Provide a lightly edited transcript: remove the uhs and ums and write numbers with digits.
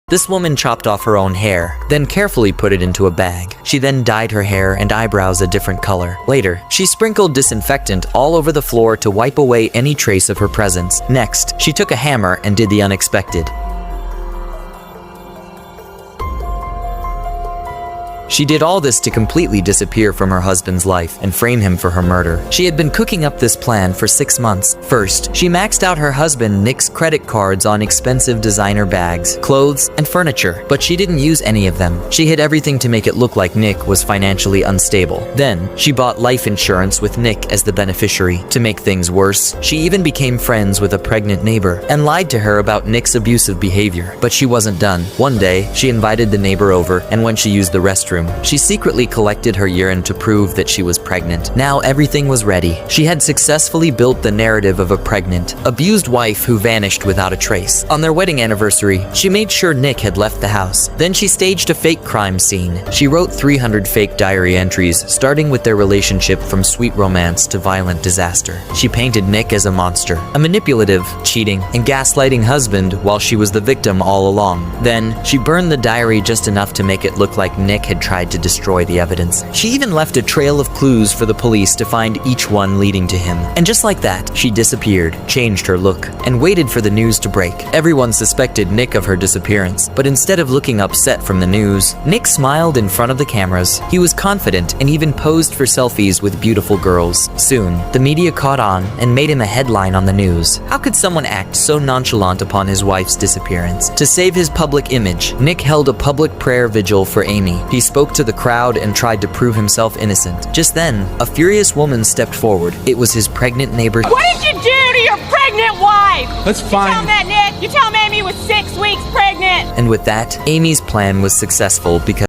This woman chopped off her own hair, then carefully put it into a bag. She then dyed her hair and eyebrows a different color. Later, she sprinkled disinfectant all over the floor to wipe away any trace of her presence. Next, she took a hammer and did the unexpected. She did all this to completely disappear from her husband's life and frame him for her murder. She had been cooking up this plan for 6 months. First, she maxed out her husband Nick's credit cards on expensive designer bags, clothes, and furniture, but she didn't use any of them. She hid everything to make it look like Nick was financially unstable. Then, she bought life insurance with Nick as the beneficiary. To make things worse, she even became friends with a pregnant neighbor and lied to her about Nick's abusive behavior. But she wasn't done. One day, she invited the neighbor over, and when she used the restroom, she secretly collected her urine to prove that she was pregnant. Now everything was ready. She had successfully built the narrative of a pregnant, abused wife who vanished without a trace. On their wedding anniversary, she made sure Nick had left the house. Then she staged a fake crime scene. She wrote 300 fake diary entries, starting with their relationship from sweet romance to violent disaster. She painted Nick as a monster, a manipulative, cheating, and gaslighting husband while she was the victim all along. Then, she burned the diary just enough to make it look like Nick had tried to destroy the evidence. She even left a trail of clues for the police to find each one leading to him. And just like that, she disappeared, changed her look, and waited for the news to break. Everyone suspected Nick of her disappearance, but instead of looking upset from the news, Nick smiled in front of the cameras. He was confident and even posed for selfies with beautiful girls. Soon, the media caught on and made him a headline on the news. How could someone act so nonchalant upon his wife's disappearance? To save his public image, Nick held a public prayer vigil for Amy. He spoke to the crowd and tried to prove himself innocent. Just then, a furious woman stepped forward. It was his pregnant neighbor. What did you do to your pregnant wife? That's fine. You tell him that, Nick. You tell him Amy was 6 weeks pregnant. And with that, Amy's plan was successful because